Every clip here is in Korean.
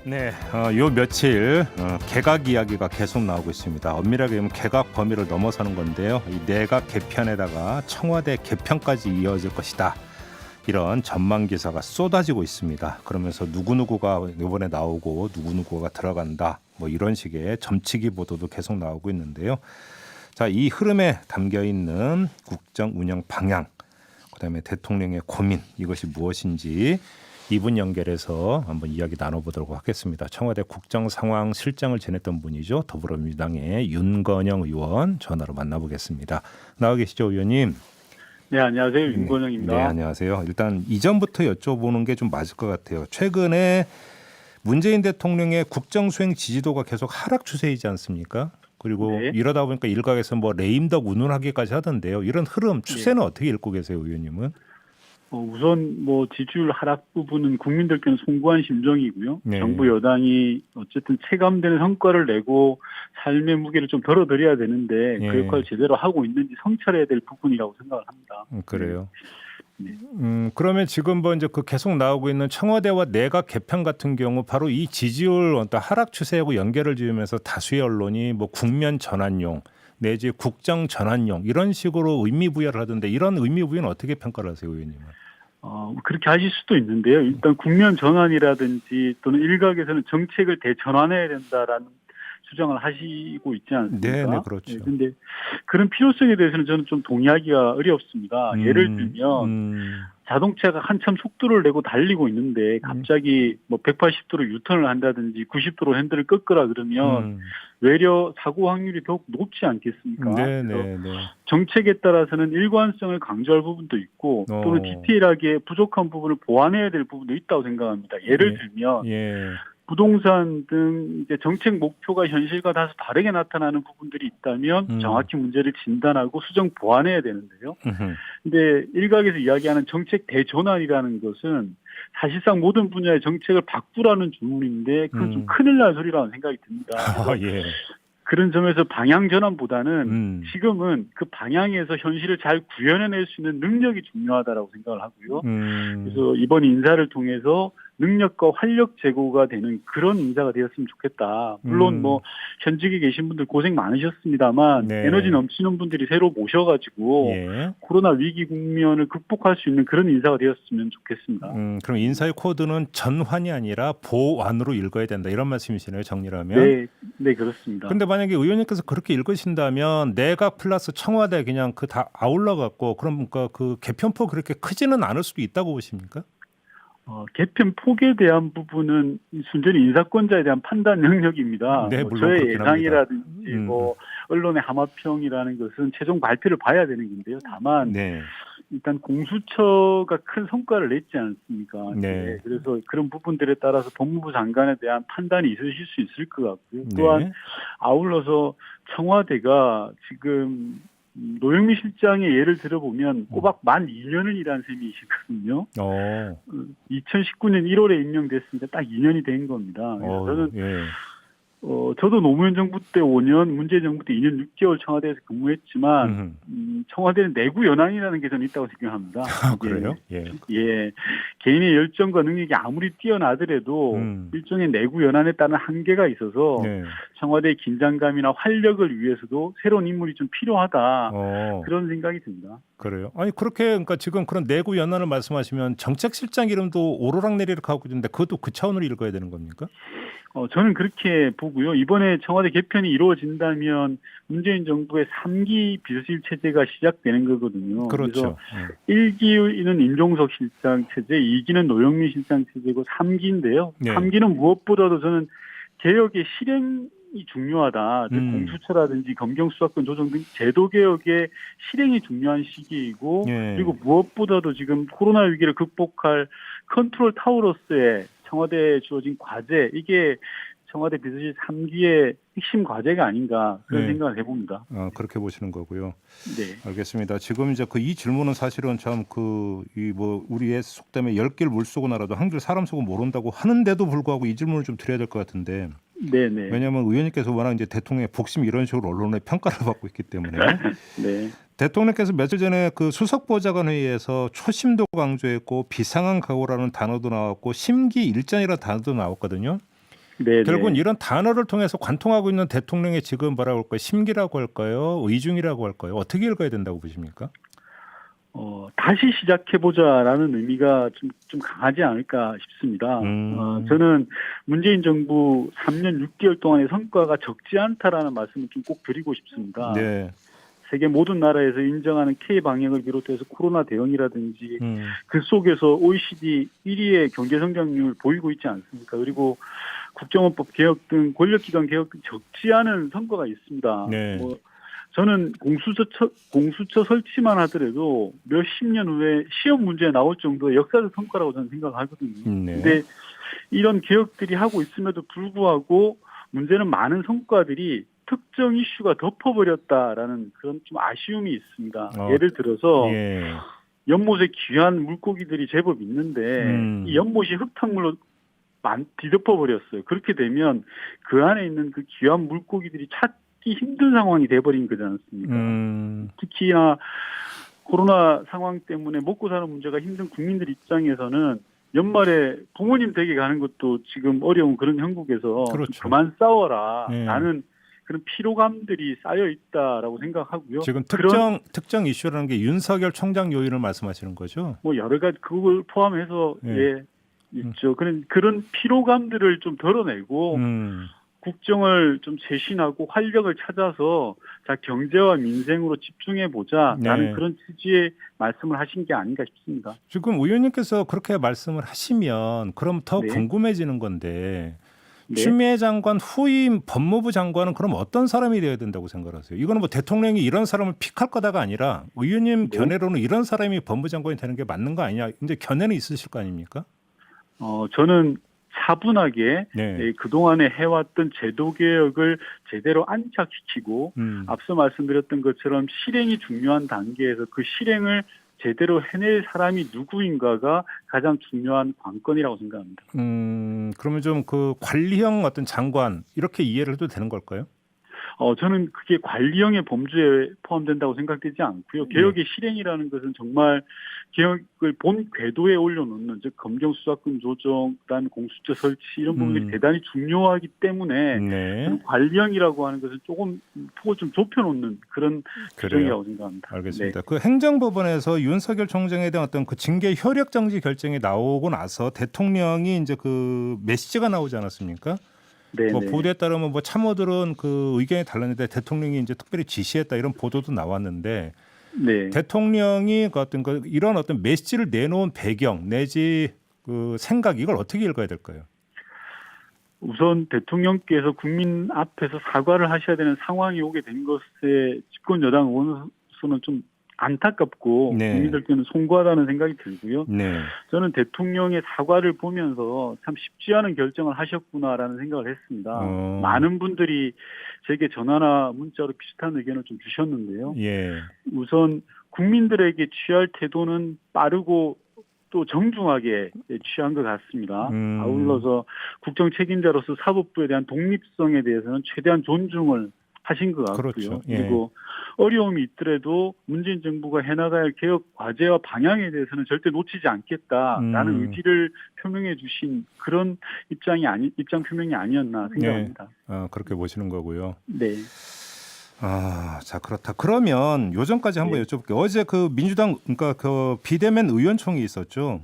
네, 요 며칠 개각 이야기가 계속 나오고 있습니다. 엄밀하게 보면 개각 범위를 넘어서는 건데요. 이 내각 개편에다가 청와대 개편까지 이어질 것이다. 이런 전망 기사가 쏟아지고 있습니다. 그러면서 누구누구가 이번에 나오고 누구누구가 들어간다. 뭐 이런 식의 점치기 보도도 계속 나오고 있는데요. 자, 이 흐름에 담겨 있는 국정 운영 방향, 그다음에 대통령의 고민 이것이 무엇인지 이분 연결해서 한번 이야기 나눠보도록 하겠습니다. 청와대 국정상황실장을 지냈던 분이죠. 더불어민주당의 윤건영 의원 전화로 만나보겠습니다. 나와 계시죠, 의원님? 네, 안녕하세요. 윤건영입니다. 네, 안녕하세요. 일단 이전부터 여쭤보는 게 좀 맞을 것 같아요. 최근에 문재인 대통령의 국정수행 지지도가 계속 하락 추세이지 않습니까? 그리고 네. 이러다 보니까 일각에서 뭐 레임덕 운운하기까지 하던데요. 이런 흐름 추세는 어떻게 읽고 계세요, 의원님은? 우선 뭐 지지율 하락 부분은 국민들께는 송구한 심정이고요. 네. 정부 여당이 어쨌든 체감되는 성과를 내고 삶의 무게를 좀 덜어드려야 되는데 예. 그 역할을 제대로 하고 있는지 성찰해야 될 부분이라고 생각을 합니다. 그래요. 네. 그러면 지금 뭐 이제 그 계속 나오고 있는 청와대와 내각 개편 같은 경우 바로 이 지지율 어떤 하락 추세하고 연결을 지으면서 다수의 언론이 뭐 국면 전환용 내지 국정 전환용 이런 식으로 의미 부여를 하던데 이런 의미 부여는 어떻게 평가를 하세요, 의원님은? 그렇게 하실 수도 있는데요. 일단 국면 전환이라든지 또는 일각에서는 정책을 대전환해야 된다라는 주장을 하시고 있지 않습니까? 네, 그렇죠. 그런데 그런 필요성에 대해서는 저는 좀 동의하기가 어렵습니다. 예를 들면 자동차가 한참 속도를 내고 달리고 있는데 갑자기 뭐 180도로 유턴을 한다든지 90도로 핸들을 꺾으라 그러면 외려 사고 확률이 더욱 높지 않겠습니까? 네. 정책에 따라서는 일관성을 강조할 부분도 있고 또는 디테일하게 부족한 부분을 보완해야 될 부분도 있다고 생각합니다. 예를 들면 부동산 등 이제 정책 목표가 현실과 다소 다르게 나타나는 부분들이 있다면 정확히 문제를 진단하고 수정 보완해야 되는데요. 근데 일각에서 이야기하는 정책 대전환이라는 것은 사실상 모든 분야의 정책을 바꾸라는 주문인데 그건 좀 큰일 날 소리라는 생각이 듭니다. 예. 그런 점에서 방향 전환보다는 지금은 그 방향에서 현실을 잘 구현해낼 수 있는 능력이 중요하다라고 생각을 하고요. 그래서 이번 인사를 통해서 능력과 활력 제고가 되는 그런 인사가 되었으면 좋겠다. 물론 뭐 현직에 계신 분들 고생 많으셨습니다만 네. 에너지 넘치는 분들이 새로 모셔가지고 코로나 위기 국면을 극복할 수 있는 그런 인사가 되었으면 좋겠습니다. 그럼 인사의 코드는 전환이 아니라 보완으로 읽어야 된다 이런 말씀이시네요, 정리를 하면. 네, 그렇습니다. 그런데 만약에 의원님께서 그렇게 읽으신다면 내각 플러스 청와대 그냥 그 다 아울러 갖고 그러니까 그 개편폭 그렇게 크지는 않을 수도 있다고 보십니까? 개편 폭에 대한 부분은 순전히 인사권자에 대한 판단 영역입니다. 네, 물론 저의 그렇긴 예상이라든지 뭐 언론의 함합평이라는 것은 최종 발표를 봐야 되는 건데요. 다만 일단 공수처가 큰 성과를 냈지 않습니까? 네. 그래서 그런 부분들에 따라서 법무부 장관에 대한 판단이 있으실 수 있을 것 같고요. 또한 아울러서 청와대가 지금 노영민 실장의 예를 들어보면 꼬박 만 2년을 일한 셈이시거든요. 2019년 1월에 임명됐으니까 딱 2년이 된 겁니다. 저는 저도 노무현 정부 때 5년, 문재인 정부 때 2년 6개월 청와대에서 근무했지만 청와대는 내구 연한이라는 게 저는 있다고 생각합니다. 그래요? 개인의 열정과 능력이 아무리 뛰어나더라도 일종의 내구 연한에 따른 한계가 있어서 청와대의 긴장감이나 활력을 위해서도 새로운 인물이 좀 필요하다. 그런 생각이 듭니다. 그래요? 아니 그렇게 그러니까 지금 그런 내구 연한을 말씀하시면 정책실장 이름도 오르락내리락 하고 있는데 그것도 그 차원으로 읽어야 되는 겁니까? 저는 그렇게 보고요. 이번에 청와대 개편이 이루어진다면 문재인 정부의 3기 비서실 체제가 시작되는 거거든요. 그렇죠. 그래서 1기는 임종석 실장 체제, 2기는 노영민 실장 체제고 3기인데요. 3기는 무엇보다도 저는 개혁의 실행이 중요하다. 즉 공수처라든지 검경 수사권 조정 등 제도 개혁의 실행이 중요한 시기이고 그리고 무엇보다도 지금 코로나 위기를 극복할 컨트롤 타워로서의 청와대에 주어진 과제, 이게 청와대 비서실 3기의 핵심 과제가 아닌가 그런 생각을 해봅니다. 그렇게 보시는 거고요. 네. 알겠습니다. 지금 이제 이 질문은 사실은 참 우리의 속담에 10개를 물 쏘고 날아도 한 줄 사람 쏘고 모른다고 하는데도 불구하고 이 질문을 좀 드려야 될 것 같은데. 네네. 왜냐하면 의원님께서 워낙 이제 대통령의 복심 이런 식으로 언론의 평가를 받고 있기 때문에. 네. 대통령께서 며칠 전에 그 수석보좌관 회의에서 초심도 강조했고 비상한 각오라는 단어도 나왔고 심기일전이라는 단어도 나왔거든요. 네, 결국은 네. 이런 단어를 통해서 관통하고 있는 대통령의 지금 뭐라고 할까요? 심기라고 할까요? 의중이라고 할까요? 어떻게 읽어야 된다고 보십니까? 다시 시작해보자라는 의미가 좀 강하지 않을까 싶습니다. 저는 문재인 정부 3년 6개월 동안의 성과가 적지 않다라는 말씀을 좀 꼭 드리고 싶습니다. 네. 세계 모든 나라에서 인정하는 K 방역을 비롯해서 코로나 대응이라든지 음, 그 속에서 OECD 1위의 경제 성장률 보이고 있지 않습니까? 그리고 국정원법 개혁 등 권력기관 개혁 등 적지 않은 성과가 있습니다. 네. 저는 공수처 설치만 하더라도 몇십 년 후에 시험 문제에 나올 정도의 역사적 성과라고 저는 생각하거든요. 네. 근데 이런 개혁들이 하고 있음에도 불구하고 문제는 많은 성과들이 특정 이슈가 덮어버렸다라는 그런 좀 아쉬움이 있습니다. 예를 들어서 예. 연못에 귀한 물고기들이 제법 있는데 이 연못이 흙탕물로 뒤덮어버렸어요. 그렇게 되면 그 안에 있는 그 귀한 물고기들이 찾기 힘든 상황이 돼버린 거지 않습니까? 특히나 코로나 상황 때문에 먹고 사는 문제가 힘든 국민들 입장에서는 연말에 부모님 댁에 가는 것도 지금 어려운 그런 형국에서 그렇죠. 그만 싸워라 예. 라는 그런 피로감들이 쌓여 있다라고 생각하고요. 지금 그런 특정 이슈라는 게 윤석열 총장 요인을 말씀하시는 거죠? 뭐 여러 가지 그걸 포함해서 예. 있죠. 그런 피로감들을 좀 덜어내고 국정을 좀 쇄신하고 활력을 찾아서 자 경제와 민생으로 집중해 보자라는 네. 그런 취지의 말씀을 하신 게 아닌가 싶습니다. 지금 의원님께서 그렇게 말씀을 하시면 그럼 더 네. 궁금해지는 건데 네. 추미애 장관 후임 법무부 장관은 그럼 어떤 사람이 되어야 된다고 생각하세요? 이거는 뭐 대통령이 이런 사람을 픽할 거다가 아니라 의원님 네. 견해로는 이런 사람이 법무부 장관이 되는 게 맞는 거 아니냐? 이제 견해는 있으실 거 아닙니까? 저는 차분하게 네. 그동안에 해왔던 제도 개혁을 제대로 안착시키고 앞서 말씀드렸던 것처럼 실행이 중요한 단계에서 그 실행을 제대로 해낼 사람이 누구인가가 가장 중요한 관건이라고 생각합니다. 그러면 좀 그 관리형 어떤 장관 이렇게 이해를 해도 되는 걸까요? 저는 그게 관리형의 범주에 포함된다고 생각되지 않고요. 개혁의 실행이라는 것은 정말 개혁을 본 궤도에 올려놓는, 즉 검경 수사권 조정, 그다음에 공수처 설치 이런 부분들이 대단히 중요하기 때문에 네. 저는 관리형이라고 하는 것은 조금 폭을 좀 좁혀놓는 그런 규정이라고 생각합니다. 알겠습니다. 그 행정법원에서 윤석열 총장에 대한 어떤 그 징계 효력 정지 결정이 나오고 나서 대통령이 이제 그 메시지가 나오지 않았습니까? 네. 뭐 보도에 따르면 뭐 참모들은 그 의견이 달랐는데 대통령이 이제 특별히 지시했다 이런 보도도 나왔는데 네. 대통령이 그 어떤 그 이런 어떤 메시지를 내놓은 배경 내지 그 생각 이걸 어떻게 읽어야 될까요? 우선 대통령께서 국민 앞에서 사과를 하셔야 되는 상황이 오게 된 것에 집권 여당 의원으로서는 좀 안타깝고 네. 국민들께는 송구하다는 생각이 들고요. 네. 저는 대통령의 사과를 보면서 참 쉽지 않은 결정을 하셨구나라는 생각을 했습니다. 많은 분들이 제게 전화나 문자로 비슷한 의견을 좀 주셨는데요. 예. 우선 국민들에게 취할 태도는 빠르고 또 정중하게 취한 것 같습니다. 아울러서 국정 책임자로서 사법부에 대한 독립성에 대해서는 최대한 존중을 하신 것 같고요. 그렇죠. 예. 그리고 어려움이 있더라도 문재인 정부가 해나가야 할 개혁 과제와 방향에 대해서는 절대 놓치지 않겠다라는 의지를 표명해 주신 그런 입장 표명이 아니었나 생각합니다. 네. 그렇게 보시는 거고요. 네. 자 그렇다. 그러면 요전까지 한번 여쭤볼게요. 어제 그 민주당 그러니까 그 비대면 의원총회 있었죠.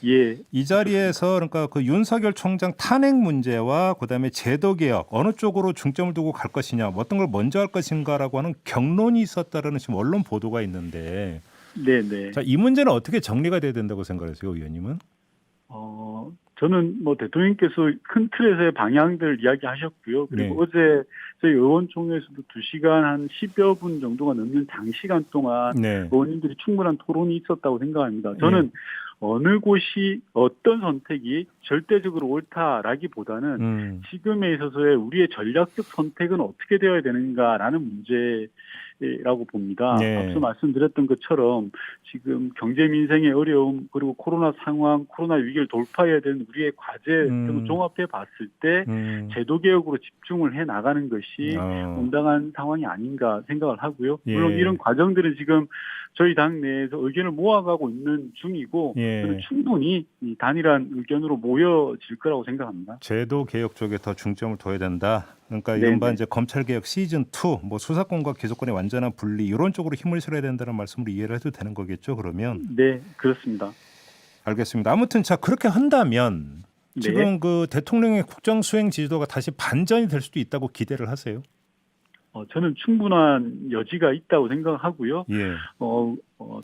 예. 이 자리에서 그러니까 그 윤석열 총장 탄핵 문제와 그다음에 제도 개혁 어느 쪽으로 중점을 두고 갈 것이냐, 뭐 어떤 걸 먼저 할 것인가라고 하는 격론이 있었다라는 지금 언론 보도가 있는데, 네네. 자, 이 문제는 어떻게 정리가 돼야 된다고 생각하세요, 의원님은? 저는 뭐 대통령께서 큰 틀에서의 방향들 이야기하셨고요. 그리고 네. 어제 저희 의원총회에서도 2시간 한 10여 분 정도가 넘는 장시간 동안 네. 의원님들이 충분한 토론이 있었다고 생각합니다. 저는 어느 곳이 어떤 선택이 절대적으로 옳다라기보다는 지금에 있어서의 우리의 전략적 선택은 어떻게 되어야 되는가라는 문제에 시대라고 봅니다. 네. 앞서 말씀드렸던 것처럼 지금 경제 민생의 어려움 그리고 코로나 상황, 코로나 위기를 돌파해야 되는 우리의 과제 등을 종합해 봤을 때 제도 개혁으로 집중을 해 나가는 것이 온당한 상황이 아닌가 생각을 하고요. 물론 예. 이런 과정들은 지금 저희 당 내에서 의견을 모아가고 있는 중이고 예. 저는 충분히 이 단일한 의견으로 모여질 거라고 생각합니다. 제도 개혁 쪽에 더 중점을 둬야 된다. 그러니까 네네. 이른바 이제 검찰 개혁 시즌 2, 뭐 수사권과 기소권의 완전한 분리 이런 쪽으로 힘을 실어야 된다는 말씀으로 이해를 해도 되는 거겠죠. 그러면 네, 그렇습니다. 알겠습니다. 아무튼 자 그렇게 한다면 네. 지금 그 대통령의 국정 수행 지지도가 다시 반전이 될 수도 있다고 기대를 하세요. 저는 충분한 여지가 있다고 생각하고요. 예.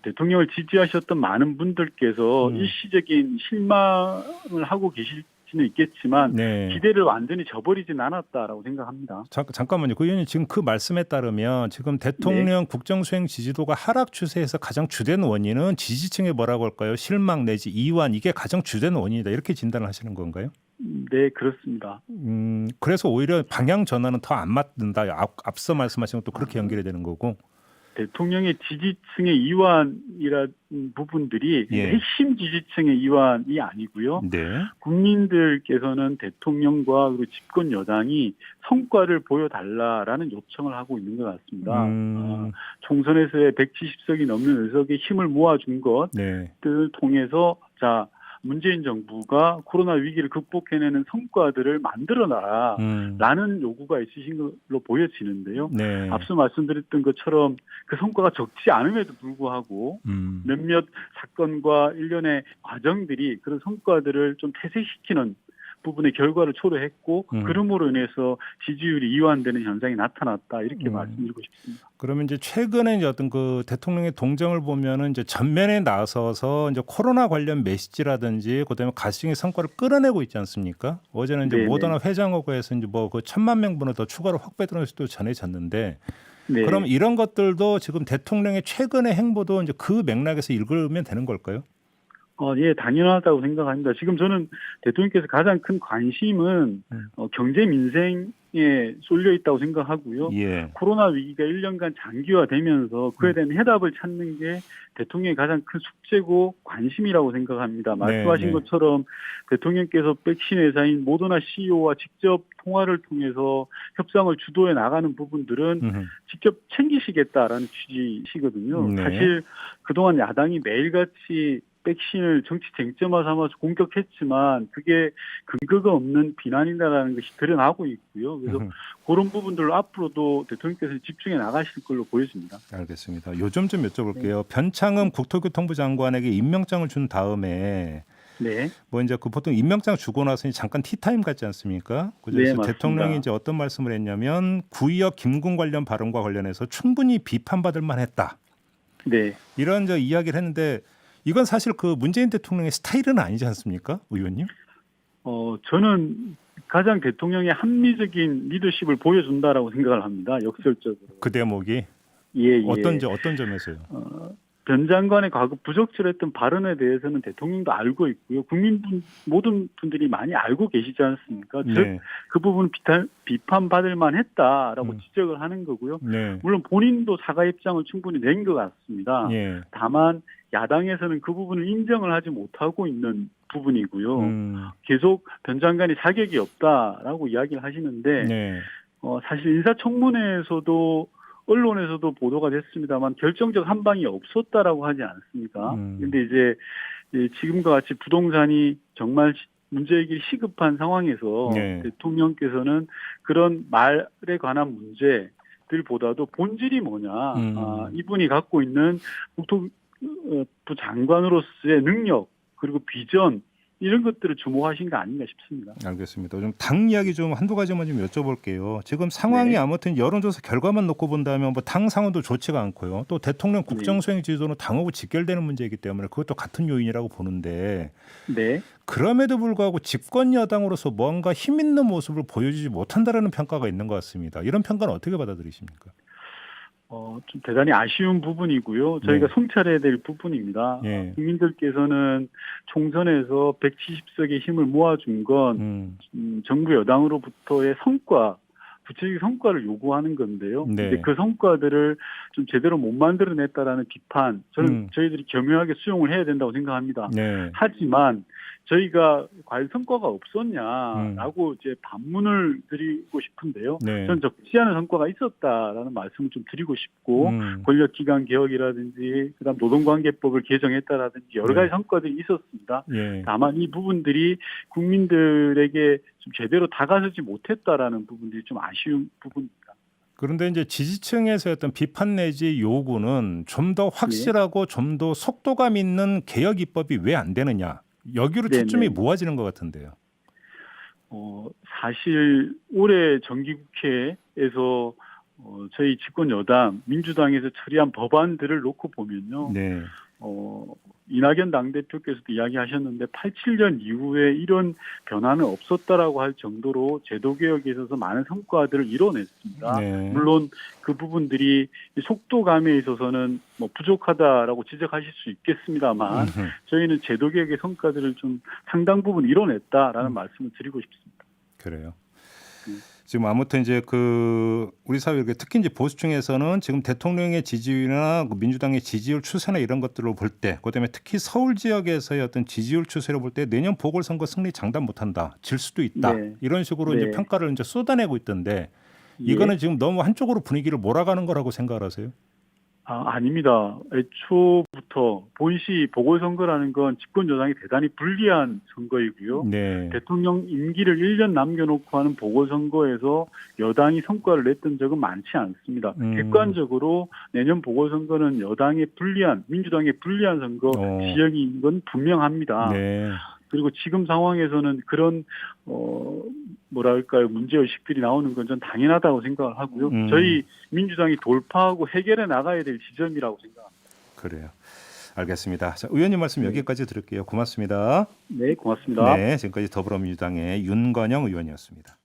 대통령을 지지하셨던 많은 분들께서 일시적인 실망을 하고 계실지는 있겠지만 네. 기대를 완전히 저버리진 않았다라고 생각합니다. 잠깐만요. 그 의원님 지금 그 말씀에 따르면 지금 대통령 국정 수행 지지도가 하락 추세에서 가장 주된 원인은 지지층의 뭐라고 할까요? 실망 내지 이완 이게 가장 주된 원인이다. 이렇게 진단을 하시는 건가요? 네, 그렇습니다. 그래서 오히려 방향 전환은 더 안 맞는다. 앞서 말씀하신 것도 그렇게 연결이 되는 거고. 대통령의 지지층의 이완이라는 부분들이 예. 핵심 지지층의 이완이 아니고요. 네. 국민들께서는 대통령과 그리고 집권 여당이 성과를 보여달라라는 요청을 하고 있는 것 같습니다. 총선에서의 170석이 넘는 의석에 힘을 모아준 것들을 네. 통해서 문재인 정부가 코로나 위기를 극복해내는 성과들을 만들어놔라라는 요구가 있으신 걸로 보여지는데요. 네. 앞서 말씀드렸던 것처럼 그 성과가 적지 않음에도 불구하고 몇몇 사건과 일련의 과정들이 그런 성과들을 좀 퇴색시키는 부분의 결과를 초래했고 그럼으로 인해서 지지율이 이완되는 현상이 나타났다 이렇게 말씀드리고 싶습니다. 그러면 이제 최근에 이제 어떤 그 대통령의 동정을 보면은 이제 전면에 나서서 이제 코로나 관련 메시지라든지 그다음에 가시적인 성과를 끌어내고 있지 않습니까? 어제는 이제 네네. 모더나 회장하고해서 이제 뭐 그 1,000만 명분을 더 추가로 확배되는 것도 전해졌는데. 네. 그럼 이런 것들도 지금 대통령의 최근의 행보도 이제 그 맥락에서 읽으면 되는 걸까요? 예, 당연하다고 생각합니다. 지금 저는 대통령께서 가장 큰 관심은 경제 민생에 쏠려 있다고 생각하고요. 예. 코로나 위기가 1년간 장기화되면서 그에 대한 해답을 찾는 게 대통령의 가장 큰 숙제고 관심이라고 생각합니다. 말씀하신 네. 것처럼 대통령께서 백신 회사인 모더나 CEO와 직접 통화를 통해서 협상을 주도해 나가는 부분들은 직접 챙기시겠다라는 취지시거든요. 네. 사실 그동안 야당이 매일같이 백신을 정치 쟁점화 삼아서 공격했지만 그게 근거가 없는 비난이다라는 것이 드러나고 있고요. 그래서 그런 부분들로 앞으로도 대통령께서 집중해 나가실 걸로 보여집니다. 알겠습니다. 요점 좀 여쭤볼게요. 변창흠 국토교통부 장관에게 임명장을 준 다음에 네. 뭐 이제 그 보통 임명장 주고 나서 잠깐 티타임 같지 않습니까? 그래서 네, 대통령이 이제 어떤 말씀을 했냐면 구의역 김군 관련 발언과 관련해서 충분히 비판받을 만했다. 네. 이런 저 이야기를 했는데 이건 사실 그 문재인 대통령의 스타일은 아니지 않습니까, 의원님? 저는 가장 대통령의 합리적인 리더십을 보여준다라고 생각을 합니다. 역설적으로. 그 대목이 예. 어떤 점에서요? 변 장관의 과거 부적절했던 발언에 대해서는 대통령도 알고 있고요. 모든 분들이 많이 알고 계시지 않습니까? 네. 즉, 그 부분은 비판받을 만했다라고 지적을 하는 거고요. 네. 물론 본인도 사과 입장을 충분히 낸 것 같습니다. 예. 다만 야당에서는 그 부분을 인정을 하지 못하고 있는 부분이고요. 계속 변 장관이 자격이 없다라고 이야기를 하시는데 네. 사실 인사청문회에서도 언론에서도 보도가 됐습니다만 결정적 한방이 없었다라고 하지 않습니까? 그런데 이제 지금과 같이 부동산이 정말 문제이기 시급한 상황에서 네. 대통령께서는 그런 말에 관한 문제들보다도 본질이 뭐냐, 이분이 갖고 있는 국토부 장관으로서의 능력 그리고 비전 이런 것들을 주목하신 거 아닌가 싶습니다. 알겠습니다. 좀 당 이야기 좀 한두 가지만 좀 여쭤볼게요. 지금 상황이 네. 아무튼 여론조사 결과만 놓고 본다면 뭐 당 상황도 좋지가 않고요. 또 대통령 국정수행 지지도는 당하고 직결되는 문제이기 때문에 그것도 같은 요인이라고 보는데 네. 그럼에도 불구하고 집권 여당으로서 뭔가 힘 있는 모습을 보여주지 못한다라는 평가가 있는 것 같습니다. 이런 평가는 어떻게 받아들이십니까? 좀 대단히 아쉬운 부분이고요. 저희가 성찰해야 될 부분입니다. 네. 국민들께서는 총선에서 170석의 힘을 모아준 건 정부 여당으로부터의 성과 구체적인 성과를 요구하는 건데요. 네. 근데 그 성과들을 좀 제대로 못 만들어냈다라는 비판, 저는 저희들이 겸허하게 수용을 해야 된다고 생각합니다. 네. 하지만 저희가 과연 성과가 없었냐라고 이제 반문을 드리고 싶은데요. 네. 저는 적지 않은 성과가 있었다라는 말씀을 좀 드리고 싶고 권력기관 개혁이라든지 그다음 노동관계법을 개정했다라든지 여러 가지 성과들이 있었습니다. 예. 다만 이 부분들이 국민들에게 좀 제대로 다가서지 못했다라는 부분들이 좀 아쉬운 부분입니다. 그런데 이제 지지층에서의 어떤 비판 내지 요구는 좀 더 확실하고 좀 더 속도감 있는 개혁 입법이 왜 안 되느냐. 여기로 초점이 모아지는 것 같은데요. 사실 올해 정기국회에서 저희 집권 여당 민주당에서 처리한 법안들을 놓고 보면요. 네. 이낙연 당대표께서도 이야기하셨는데 87년 이후에 이런 변화는 없었다라고 할 정도로 제도개혁에 있어서 많은 성과들을 이뤄냈습니다. 네. 물론 그 부분들이 속도감에 있어서는 뭐 부족하다라고 지적하실 수 있겠습니다만 저희는 제도개혁의 성과들을 좀 상당 부분 이뤄냈다라는 말씀을 드리고 싶습니다. 그래요. 지금 아무튼 이제 그 우리 사회 특히 이제 보수층에서는 지금 대통령의 지지율이나 민주당의 지지율 추세나 이런 것들을 볼 때, 그다음에 특히 서울 지역에서의 어떤 지지율 추세를 볼 때 내년 보궐선거 승리 장담 못한다, 질 수도 있다, 이런 식으로 이제 평가를 이제 쏟아내고 있던데 이거는 지금 너무 한쪽으로 분위기를 몰아가는 거라고 생각을 하세요? 아닙니다. 애초부터 본시 보궐선거라는 건 집권 여당이 대단히 불리한 선거이고요. 네. 대통령 임기를 1년 남겨놓고 하는 보궐선거에서 여당이 성과를 냈던 적은 많지 않습니다. 객관적으로 내년 보궐선거는 여당에 불리한, 민주당에 불리한 선거 지역인 건 분명합니다. 네. 그리고 지금 상황에서는 그런 뭐랄까요, 문제의식들이 나오는 건 전 당연하다고 생각을 하고요. 저희 민주당이 돌파하고 해결해 나가야 될 지점이라고 생각합니다. 그래요. 알겠습니다. 자, 의원님 말씀 여기까지 들을게요. 고맙습니다. 네, 고맙습니다. 네, 지금까지 더불어민주당의 윤건영 의원이었습니다.